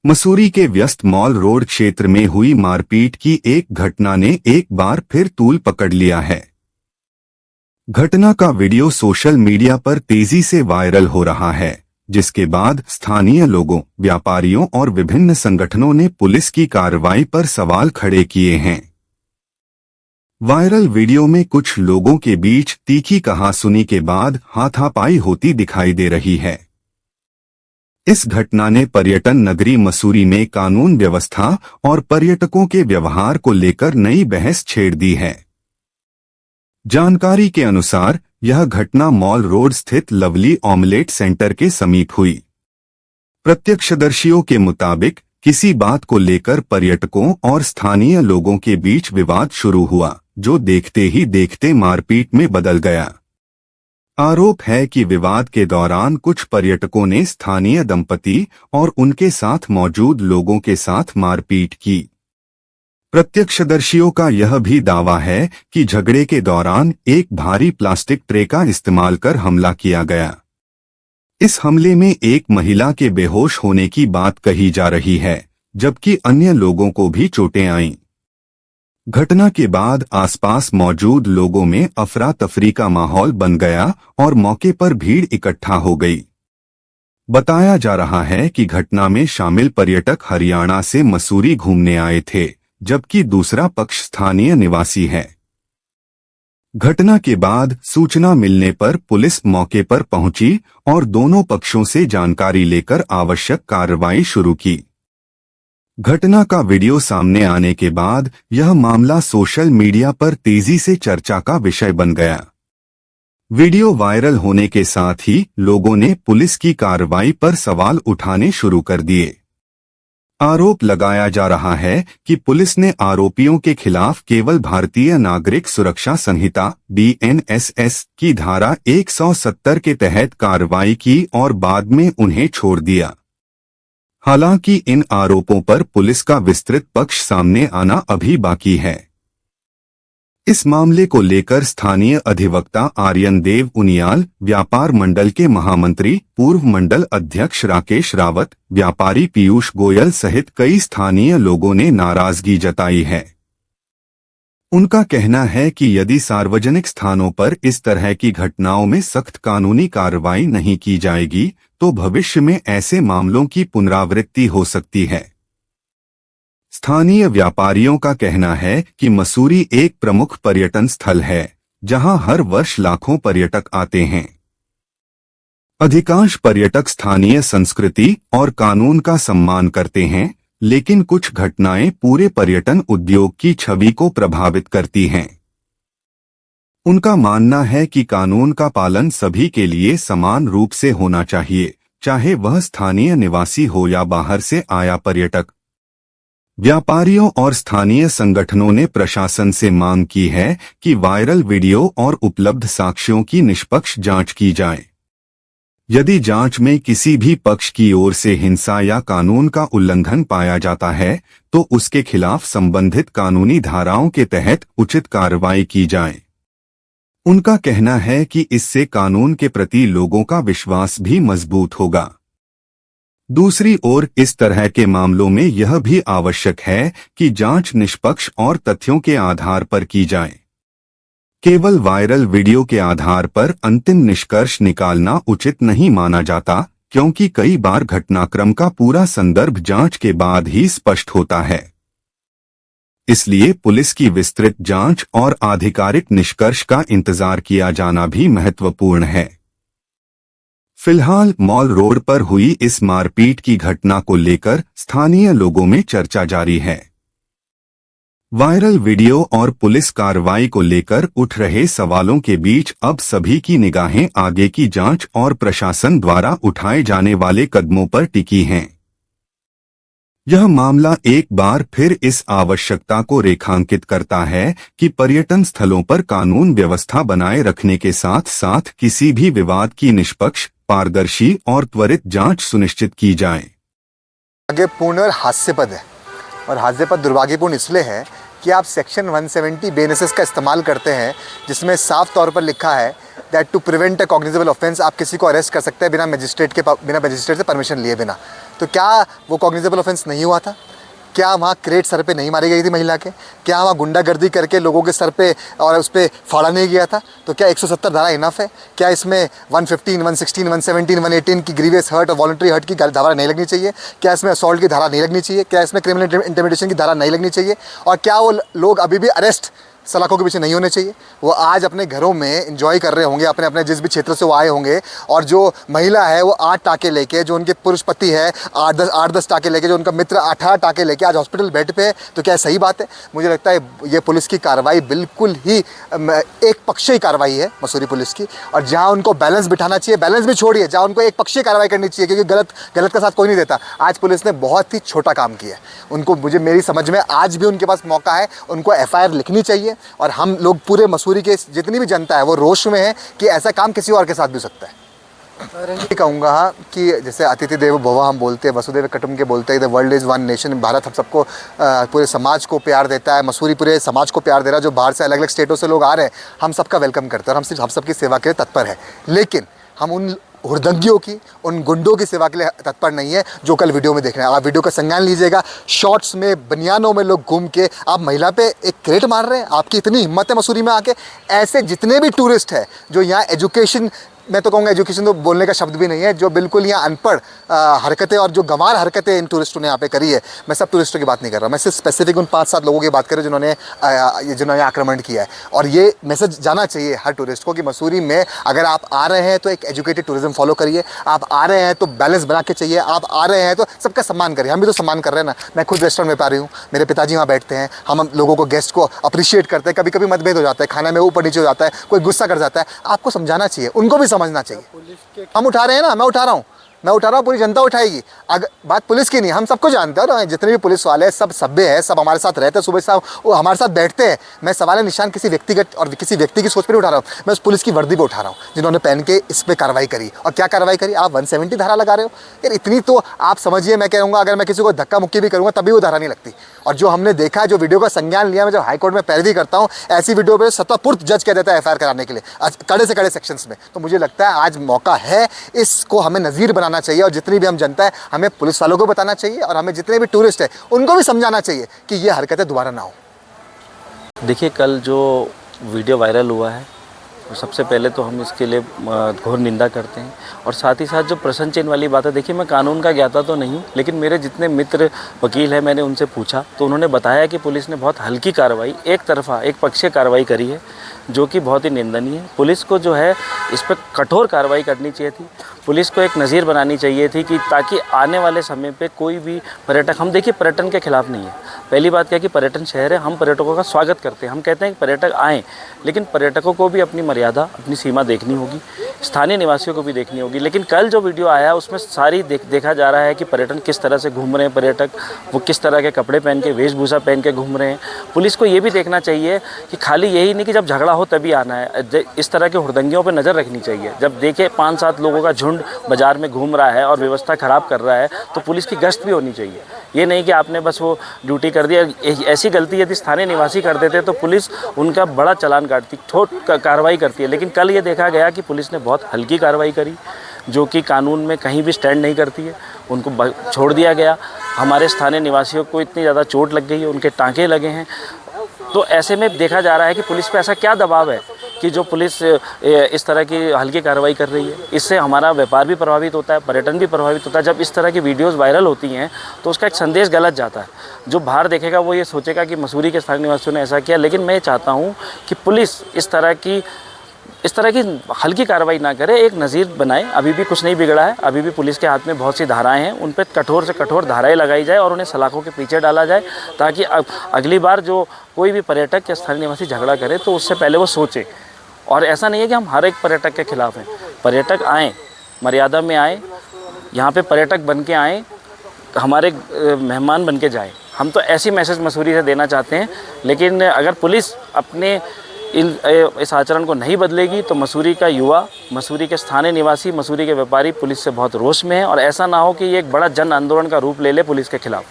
मसूरी के व्यस्त mall road क्षेत्र में हुई मारपीट की एक घटना ने एक बार फिर तूल पकड़ लिया है। घटना का वीडियो सोशल मीडिया पर तेजी से वायरल हो रहा है, जिसके बाद स्थानीय लोगों, व्यापारियों और विभिन्न संगठनों ने पुलिस की कार्रवाई पर सवाल खड़े किए हैं। वायरल वीडियो में कुछ लोगों के बीच तीखी कहासुनी के बाद हाथापाई होती दिखाई दे रही है। इस घटना ने पर्यटन नगरी मसूरी में कानून व्यवस्था और पर्यटकों के व्यवहार को लेकर नई बहस छेड़ दी है। जानकारी के अनुसार यह घटना मॉल रोड स्थित लवली ऑमलेट सेंटर के समीप हुई। प्रत्यक्षदर्शियों के मुताबिक किसी बात को लेकर पर्यटकों और स्थानीय लोगों के बीच विवाद शुरू हुआ, जो देखते ही देखते मारपीट में बदल गया। आरोप है कि विवाद के दौरान कुछ पर्यटकों ने स्थानीय दंपति और उनके साथ मौजूद लोगों के साथ मारपीट की। प्रत्यक्षदर्शियों का यह भी दावा है कि झगड़े के दौरान एक भारी प्लास्टिक ट्रे का इस्तेमाल कर हमला किया गया। इस हमले में एक महिला के बेहोश होने की बात कही जा रही है, जबकि अन्य लोगों को भी चोटें आईं। घटना के बाद आसपास मौजूद लोगों में अफरा तफरी का माहौल बन गया और मौके पर भीड़ इकट्ठा हो गई। बताया जा रहा है कि घटना में शामिल पर्यटक हरियाणा से मसूरी घूमने आए थे, जबकि दूसरा पक्ष स्थानीय निवासी है। घटना के बाद सूचना मिलने पर पुलिस मौके पर पहुंची और दोनों पक्षों से जानकारी लेकर आवश्यक कार्रवाई शुरू की। घटना का वीडियो सामने आने के बाद यह मामला सोशल मीडिया पर तेजी से चर्चा का विषय बन गया। वीडियो वायरल होने के साथ ही लोगों ने पुलिस की कार्रवाई पर सवाल उठाने शुरू कर दिए। आरोप लगाया जा रहा है कि पुलिस ने आरोपियों के खिलाफ केवल भारतीय नागरिक सुरक्षा संहिता BNSS की धारा 170 के तहत कार्रवाई की और बाद में उन्हें छोड़ दिया। हालांकि इन आरोपों पर पुलिस का विस्तृत पक्ष सामने आना अभी बाकी है। इस मामले को लेकर स्थानीय अधिवक्ता आर्यन देव उनियाल, व्यापार मंडल के महामंत्री पूर्व मंडल अध्यक्ष राकेश रावत, व्यापारी पीयूष गोयल सहित कई स्थानीय लोगों ने नाराजगी जताई है। उनका कहना है कि यदि सार्वजनिक स्थानों पर इस तरह की घटनाओं में सख्त कानूनी कार्रवाई नहीं की जाएगी, तो भविष्य में ऐसे मामलों की पुनरावृत्ति हो सकती है। स्थानीय व्यापारियों का कहना है कि मसूरी एक प्रमुख पर्यटन स्थल है, जहां हर वर्ष लाखों पर्यटक आते हैं। अधिकांश पर्यटक स्थानीय संस्कृति और कानून का सम्मान करते हैं, लेकिन कुछ घटनाएं पूरे पर्यटन उद्योग की छवि को प्रभावित करती हैं। उनका मानना है कि कानून का पालन सभी के लिए समान रूप से होना चाहिए, चाहे वह स्थानीय निवासी हो या बाहर से आया पर्यटक। व्यापारियों और स्थानीय संगठनों ने प्रशासन से मांग की है कि वायरल वीडियो और उपलब्ध साक्ष्यों की निष्पक्ष जांच की जाए। यदि जांच में किसी भी पक्ष की ओर से हिंसा या कानून का उल्लंघन पाया जाता है, तो उसके खिलाफ संबंधित कानूनी धाराओं के तहत उचित कार्रवाई की जाए। उनका कहना है कि इससे कानून के प्रति लोगों का विश्वास भी मजबूत होगा। दूसरी ओर इस तरह के मामलों में यह भी आवश्यक है कि जांच निष्पक्ष और तथ्यों के आधार पर की जाए। केवल वायरल वीडियो के आधार पर अंतिम निष्कर्ष निकालना उचित नहीं माना जाता, क्योंकि कई बार घटनाक्रम का पूरा संदर्भ जांच के बाद ही स्पष्ट होता है। इसलिए पुलिस की विस्तृत जांच और आधिकारिक निष्कर्ष का इंतजार किया जाना भी महत्वपूर्ण है। फिलहाल मॉल रोड पर हुई इस मारपीट की घटना को लेकर स्थानीय लोगों में चर्चा जारी है। वायरल वीडियो और पुलिस कार्रवाई को लेकर उठ रहे सवालों के बीच अब सभी की निगाहें आगे की जांच और प्रशासन द्वारा उठाए जाने वाले कदमों पर टिकी हैं। यह मामला एक बार फिर इस आवश्यकता को रेखांकित करता है कि पर्यटन स्थलों पर कानून व्यवस्था बनाए रखने के साथ साथ किसी भी विवाद की निष्पक्ष, पारदर्शी और त्वरित जांच सुनिश्चित की जाए। आगे पूर्ण और हास्यपद है, और हास्यपद दुर्भाग्यपूर्ण इसलिए है कि आप सेक्शन 170 BNSS का इस्तेमाल करते हैं, जिसमें साफ तौर पर लिखा है that to prevent a cognizable offence आप किसी को अरेस्ट कर सकते हैं बिना मजिस्ट्रेट से परमिशन लिए बिना। तो क्या वो कॉग्निजेबल ऑफेंस नहीं हुआ था? क्या वहाँ क्रेट सर पे नहीं मारी गई थी महिला के? क्या वहाँ गुंडागर्दी करके लोगों के सर पे और उस पर फाड़ा नहीं गया था? तो क्या 170 धारा इनफ है? क्या इसमें 115, 116, 117, 118 की ग्रीवियस हर्ट और वॉलंटरी हर्ट की धारा नहीं लगनी चाहिए? क्या इसमें असॉल्ट की धारा नहीं लगनी चाहिए? क्या इसमें क्रिमिनल इंटिमिडेशन की धारा नहीं लगनी चाहिए? और क्या वो लोग अभी भी अरेस्ट सलाखों के पीछे नहीं होने चाहिए? वो आज अपने घरों में एंजॉय कर रहे होंगे, अपने अपने जिस भी क्षेत्र से वो आए होंगे, और जो महिला है वो 8 टाके लेके, जो उनके पुरुष पति है 8-10 टाके लेके, जो उनका मित्र 18 टाके लेके आज हॉस्पिटल बेड पे है। तो क्या सही बात है? मुझे लगता है ये पुलिस की कार्रवाई बिल्कुल ही एक पक्षीय कार्रवाई है मसूरी पुलिस की। और जहाँ उनको बैलेंस बिठाना चाहिए, बैलेंस भी छोड़िए, जहाँ उनको एक पक्षीय कार्रवाई करनी चाहिए, क्योंकि गलत का साथ कोई नहीं देता। आज पुलिस ने बहुत ही छोटा काम किया है। उनको, मुझे मेरी समझ में आज भी उनके पास मौका है, उनको FIR लिखनी चाहिए। और हम लोग पूरे मसूरी के जितनी भी जनता है वो रोष में है कि ऐसा काम किसी और के साथ भी हो सकता है। ये कहूँगा कि जैसे अतिथि देवो भव हम बोलते हैं, वसुदेव कुटुंबकम बोलते हैं, the world is one nation. Bharat हम सबको, पूरे समाज को प्यार देता है, मसूरी पूरे समाज को प्यार दे रहा है। जो बाहर से अलग अलग स्टेटों से लोग आ रहे हैं, हम सबका वेलकम करते हैं और हम सबकी सेवा के लिए तत्पर है। लेकिन हम उन हुड़दंगियों की, उन गुंडों की सेवा के लिए तत्पर नहीं है जो कल वीडियो में देख रहे हैं। आप वीडियो का संज्ञान लीजिएगा। शॉर्ट्स में, बनियानों में लोग घूम के आप महिला पे एक क्रेट मार रहे हैं। आपकी इतनी हिम्मत है मसूरी में आके? ऐसे जितने भी टूरिस्ट हैं जो यहाँ एजुकेशन, मैं तो कहूँगा एजुकेशन तो बोलने का शब्द भी नहीं है, जो बिल्कुल यहाँ अनपढ़ हरकतें और जो गंवार हरकतें इन टूरिस्टों ने यहाँ पे करी है, मैं सब टूरिस्टों की बात नहीं कर रहा, मैं सिर्फ स्पेसिफिक उन 5-7 लोगों की बात कर रहा हूँ जिन्होंने आक्रमण किया है। और ये मैसेज जाना चाहिए हर टूरिस्ट को कि मसूरी में अगर आप आ रहे हैं तो एक एजुकेटेड टूरिज्म फॉलो करिए। आप आ रहे हैं तो बैलेंस बना के चाहिए। आप आ रहे हैं तो सबका सम्मान करिए। हम भी तो सम्मान कर रहे हैं ना। मैं खुद रेस्टोरेंट में व्यापारी हूँ, मेरे पिताजी वहाँ बैठते हैं, हम लोगों को, गेस्ट को अप्रिशिएट करते हैं। कभी कभी मतभेद हो जाता है, खाने में ऊपर नीचे हो जाता है, कोई गुस्सा कर जाता है, आपको समझाना चाहिए, उनको भी समझना चाहिए। हम उठा रहे हैं ना, मैं उठा रहा हूँ, पूरी जनता उठाएगी। अगर बात पुलिस की नहीं, हम सबको जानते हैं ना, जितने भी पुलिस वाले हैं सब सभ्य हैं, सब हमारे साथ रहते हैं, सुबह साहब वो हमारे साथ बैठते हैं। मैं सवाल निशान किसी व्यक्तिगत और किसी व्यक्ति की सोच पर नहीं उठा रहा हूँ, मैं उस पुलिस की वर्दी पे उठा रहा हूँ जिन्होंने पहन के इस पर कार्रवाई करी। और क्या कार्रवाई करी? आप 170 धारा लगा रहे हो यार, इतनी तो आप समझिए। मैं कहूँगा अगर मैं किसी को धक्का मुक्की भी करूँगा तभी वो धारा नहीं लगती। और जो हमने देखा है, जो वीडियो का संज्ञान लिया, मैं जब हाईकोर्ट में पैरवी करता हूँ, ऐसी वीडियो पर स्वतःपूर्त जज कह देता है FIR कराने के लिए कड़े से कड़े सेक्शंस में। तो मुझे लगता है आज मौका है, इसको हमें नज़ीर बनाना चाहिए। और जितनी भी हम जनता है, हमें पुलिस वालों को बताना चाहिए और हमें जितने भी टूरिस्ट हैं उनको भी समझाना चाहिए कि ये हरकतें दोबारा ना हो। देखिए, कल जो वीडियो वायरल हुआ है, सबसे पहले तो हम इसके लिए घोर निंदा करते हैं। और साथ ही साथ जो प्रश्न चिन्ह वाली बात है, देखिए मैं कानून का ज्ञाता तो नहीं हूँ, लेकिन मेरे जितने मित्र वकील हैं, मैंने उनसे पूछा तो उन्होंने बताया कि पुलिस ने बहुत हल्की कार्रवाई, एक तरफा, एक पक्षीय कार्रवाई करी है, जो कि बहुत ही निंदनीय है। पुलिस को जो है इस पर कठोर कार्रवाई करनी चाहिए थी। पुलिस को एक नज़ीर बनानी चाहिए थी कि ताकि आने वाले समय पे कोई भी पर्यटक, हम देखिए पर्यटन के खिलाफ नहीं है। पहली बात क्या कि पर्यटन शहर है, हम पर्यटकों का स्वागत करते हैं, हम कहते हैं कि पर्यटक आएँ, लेकिन पर्यटकों को भी अपनी मर्यादा, अपनी सीमा देखनी होगी, स्थानीय निवासियों को भी देखनी होगी। लेकिन कल जो वीडियो आया उसमें सारी देखा जा रहा है कि पर्यटन किस तरह से घूम रहे हैं, पर्यटक वो किस तरह के कपड़े पहन के, वेशभूषा पहन के घूम रहे हैं। पुलिस को ये भी देखना चाहिए कि खाली यही नहीं कि जब झगड़ा हो तभी आना है, इस तरह के हुड़दंगियों पर नज़र रखनी चाहिए। जब देखे 5-7 लोगों का झुंड बाज़ार में घूम रहा है और व्यवस्था ख़राब कर रहा है, तो पुलिस की गश्त भी होनी चाहिए। ये नहीं कि आपने बस वो ड्यूटी कर दिया। ऐसी गलती यदि स्थानीय निवासी कर देते तो पुलिस उनका बड़ा चालान काटती, ठोस कार्रवाई करती है। लेकिन कल ये देखा गया कि पुलिस ने बहुत हल्की कार्रवाई करी, जो कि कानून में कहीं भी स्टैंड नहीं करती है। उनको छोड़ दिया गया। हमारे स्थानीय निवासियों को इतनी ज़्यादा चोट लग गई है, उनके टाँके लगे हैं। तो ऐसे में देखा जा रहा है कि पुलिस पे ऐसा क्या दबाव है कि जो पुलिस इस तरह की हल्की कार्रवाई कर रही है। इससे हमारा व्यापार भी प्रभावित होता है, पर्यटन भी प्रभावित होता है। जब इस तरह की वीडियोस वायरल होती हैं तो उसका एक संदेश गलत जाता है। जो बाहर देखेगा वो ये सोचेगा कि मसूरी के स्थानीय निवासियों ने ऐसा किया। लेकिन मैं चाहता हूँ कि पुलिस इस तरह की हल्की कार्रवाई ना करे, एक नज़ीर बनाए। अभी भी कुछ नहीं बिगड़ा है, अभी भी पुलिस के हाथ में बहुत सी धाराएं हैं, उन पर कठोर से कठोर धाराएं लगाई जाए और उन्हें सलाखों के पीछे डाला जाए, ताकि अगली बार जो कोई भी पर्यटक या स्थानीय निवासी झगड़ा करे तो उससे पहले वो सोचे। और ऐसा नहीं है कि हम हर एक पर्यटक के खिलाफ हैं। पर्यटक आएँ, मर्यादा में आएँ, यहाँ पे पर्यटक बन के आएँ, हमारे मेहमान बन के जाएँ। हम तो ऐसी मैसेज मसूरी से देना चाहते हैं। लेकिन अगर पुलिस अपने इस आचरण को नहीं बदलेगी तो मसूरी का युवा, मसूरी के स्थानीय निवासी, मसूरी के व्यापारी पुलिस से बहुत रोष में है। और ऐसा ना हो कि ये एक बड़ा जन आंदोलन का रूप ले ले पुलिस के खिलाफ।